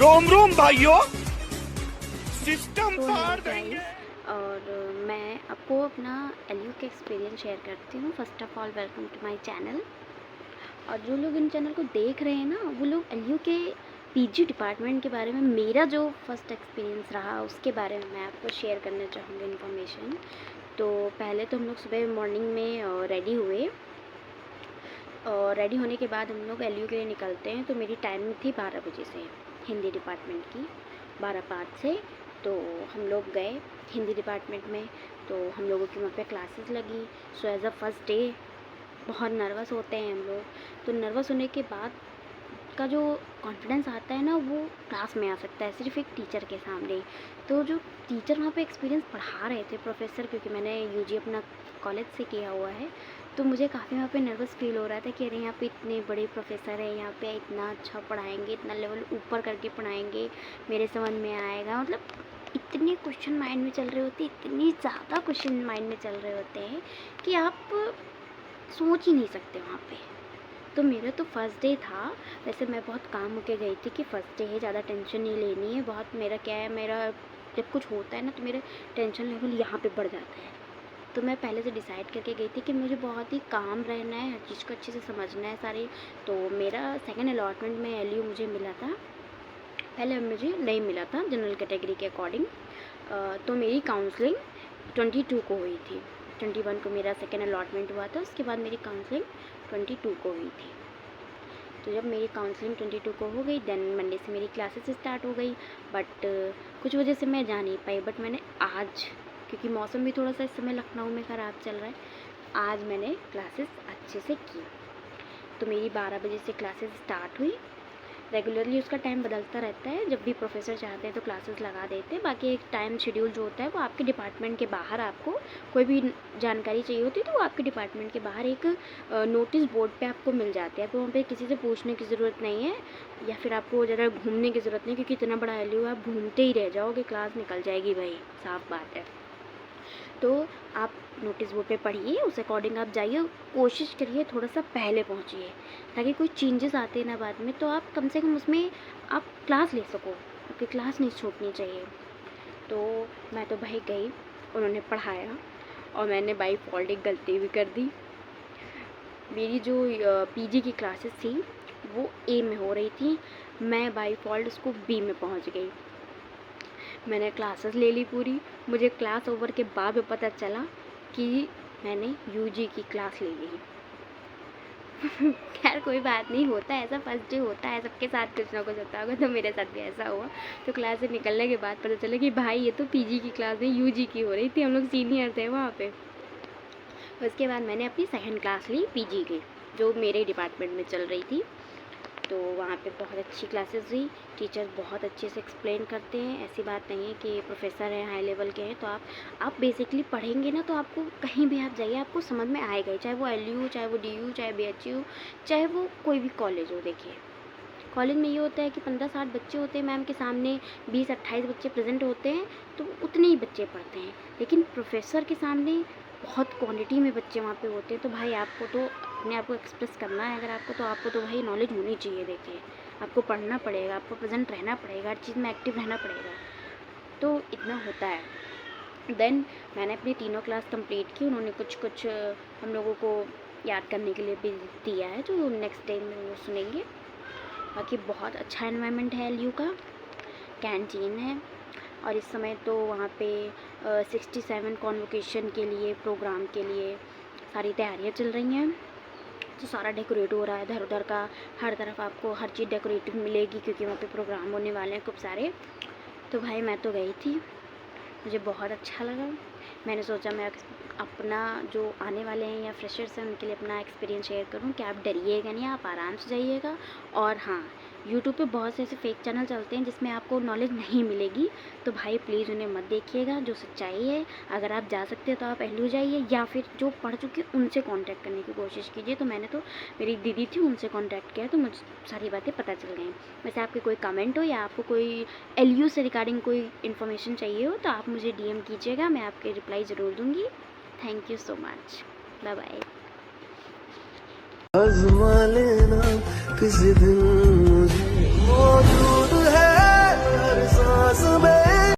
रोम रोम भाइयों, सिस्टम पार देंगे। और मैं आपको अपना एलयू का एक्सपीरियंस शेयर करती हूँ। First of all welcome to my channel. और जो लोग इन चैनल को देख रहे हैं ना, वो लोग एलयू के पीजी डिपार्टमेंट के बारे में मेरा जो फर्स्ट एक्सपीरियंस रहा उसके बारे में मैं आपको शेयर करना चाहूँगी इन्फॉर्मेशन। तो पहले तो हम लोग सुबह मॉर्निंग में रेडी हुए और रेडी होने के बाद हम लोग एलयू के लिए निकलते हैं। तो मेरी टाइमिंग थी 12 बजे से, हिंदी डिपार्टमेंट की 12:05 से। तो हम लोग गए हिंदी डिपार्टमेंट में, तो हम लोगों की वहाँ पे क्लासेस लगी। So as a first day बहुत नर्वस होते हैं हम लोग। तो नर्वस होने के बाद का जो कॉन्फिडेंस आता है ना, वो क्लास में आ सकता है सिर्फ एक टीचर के सामने। तो जो टीचर वहाँ पे एक्सपीरियंस पढ़ा रहे थे, प्रोफेसर, क्योंकि मैंने यूजी अपना कॉलेज से किया हुआ है, तो मुझे काफ़ी वहाँ पे नर्वस फील हो रहा था कि अरे यहाँ पे इतने बड़े प्रोफेसर हैं, यहाँ पे इतना अच्छा पढ़ाएंगे, इतना लेवल ऊपर करके पढ़ाएंगे, मेरे समझ में आएगा। मतलब इतने क्वेश्चन माइंड में चल रहे होते, इतनी ज़्यादा क्वेश्चन माइंड में चल रहे होते हैं कि आप सोच ही नहीं सकते वहाँ पे। तो मेरा तो फर्स्ट डे था। वैसे मैं बहुत काम होके गई थी कि फ़र्स्ट डे है, ज़्यादा टेंशन नहीं लेनी है। बहुत मेरा क्या है, मेरा जब कुछ होता है ना तो मेरा टेंशन लेवल यहाँ पे बढ़ जाता है। तो मैं पहले से डिसाइड करके गई थी कि मुझे बहुत ही काम रहना है, हर चीज़ को अच्छे से समझना है सारी। तो मेरा सेकंड अलॉटमेंट में एलयू मुझे मिला था, पहले मुझे नहीं मिला था जनरल कैटेगरी के अकॉर्डिंग। तो मेरी काउंसलिंग 22 को हुई थी। 21 को मेरा सेकेंड अलॉटमेंट हुआ था, उसके बाद मेरी काउंसलिंग 22 को हुई थी। तो जब मेरी काउंसलिंग 22 को हो गई, देन मंडे से मेरी क्लासेस स्टार्ट हो गई। बट कुछ वजह से मैं जा नहीं पाई। बट मैंने आज, क्योंकि मौसम भी थोड़ा सा इस समय लखनऊ में ख़राब चल रहा है, आज मैंने क्लासेस अच्छे से की। तो मेरी 12 बजे से क्लासेस स्टार्ट हुई। रेगुलरली उसका टाइम बदलता रहता है, जब भी प्रोफेसर चाहते हैं तो क्लासेस लगा देते हैं। बाकी एक टाइम शेड्यूल जो होता है वो आपके डिपार्टमेंट के बाहर, आपको कोई भी जानकारी चाहिए होती है तो वो आपके डिपार्टमेंट के बाहर एक नोटिस बोर्ड पे आपको मिल जाते हैं। तो वहाँ पे किसी से पूछने की ज़रूरत नहीं है, या फिर आपको ज़रा घूमने की ज़रूरत नहीं, क्योंकि इतना बड़ा एलयू आप घूमते ही रह जाओगे, क्लास निकल जाएगी भाई, साफ बात है। तो आप नोटिस बोर्ड पे पढ़िए, उस अकॉर्डिंग आप जाइए। कोशिश करिए थोड़ा सा पहले पहुँचिए, ताकि कोई चेंजेस आते हैं ना बाद में, तो आप कम से कम उसमें आप क्लास ले सको, आपकी क्लास नहीं छूटनी चाहिए। तो मैं तो भाई गई, उन्होंने पढ़ाया और मैंने बाई फॉल्ट एक गलती भी कर दी। मेरी जो पीजी की क्लासेस थी वो ए में हो रही थी, मैं बाई फॉल्ट उसको बी में पहुंच गई। मैंने क्लासेस ले ली पूरी। मुझे क्लास ओवर के बाद में पता चला कि मैंने यूजी की क्लास ले ली। खैर कोई बात नहीं, होता है ऐसा, फर्स्ट डे होता है, सबके साथ कुछ ना कुछ होता होगा, तो मेरे साथ भी ऐसा हुआ। तो क्लास से निकलने के बाद पता चला कि भाई ये तो पीजी की क्लास नहीं, यूजी की हो रही थी, हम लोग सीनियर थे वहाँ पे। उसके बाद मैंने अपनी सेकंड क्लास ली पीजी की, जो मेरे डिपार्टमेंट में चल रही थी। तो वहाँ पे बहुत अच्छी क्लासेस हुई, टीचर बहुत अच्छे से एक्सप्लेन करते हैं। ऐसी बात नहीं है कि प्रोफेसर हैं हाई लेवल के हैं, तो आप बेसिकली पढ़ेंगे ना तो आपको कहीं भी आप जाइए आपको समझ में आएगा ही, चाहे वो एलयू, चाहे वो डीयू, चाहे बीएचयू, चाहे वो कोई भी कॉलेज हो। देखिए कॉलेज में ये होता है कि 15-60 बच्चे होते हैं मैम के सामने, 20-28 बच्चे प्रेजेंट होते हैं, तो उतने ही बच्चे पढ़ते हैं। लेकिन प्रोफेसर के सामने बहुत क्वांटिटी में बच्चे वहाँ पे होते हैं। तो भाई आपको तो अपने आप को एक्सप्रेस करना है अगर आपको, तो आपको तो भाई नॉलेज होनी चाहिए। देखिए आपको पढ़ना पड़ेगा, आपको प्रेजेंट रहना पड़ेगा, हर चीज़ में एक्टिव रहना पड़ेगा। तो इतना होता है। देन मैंने अपनी तीनों क्लास कंप्लीट की। उन्होंने कुछ हम लोगों को याद करने के लिए भी दिया है, जो नेक्स्ट डे में वो सुनेंगे। बाकी बहुत अच्छा एनवायरनमेंट है एलयू का, कैंटीन है। और इस समय तो वहाँ पे 67 कॉन्वोकेशन के लिए, प्रोग्राम के लिए सारी तैयारियाँ चल रही हैं। तो सारा डेकोरेट हो रहा है इधर उधर का, हर तरफ आपको हर चीज़ डेकोरेटिव मिलेगी, क्योंकि वहाँ पे प्रोग्राम होने वाले हैं खूब सारे। तो भाई मैं तो गई थी, मुझे बहुत अच्छा लगा। मैंने सोचा मैं अपना जो आने वाले हैं या फ्रेशर्स हैं उनके लिए अपना एक्सपीरियंस शेयर करूं कि आप डरिएगा नहीं, आप आराम से जाइएगा। और हाँ, यूट्यूब पे बहुत से ऐसे फेक चैनल चलते हैं जिसमें आपको नॉलेज नहीं मिलेगी, तो भाई प्लीज़ उन्हें मत देखिएगा। जो सच्चाई है, अगर आप जा सकते हैं तो आप एलयू जाइए, या फिर जो पढ़ चुके उनसे कांटेक्ट करने की कोशिश कीजिए। तो मैंने तो, मेरी दीदी थी, उनसे कांटेक्ट किया तो मुझे सारी बातें पता चल गई। वैसे आपके कोई कमेंट हो या आपको कोई एलयू से रिगार्डिंग कोई इन्फॉर्मेशन चाहिए हो तो आप मुझे डीएम कीजिएगा, मैं आपके रिप्लाई ज़रूर दूँगी। Thank you so much, bye bye. आज़मा लेना किसी दिन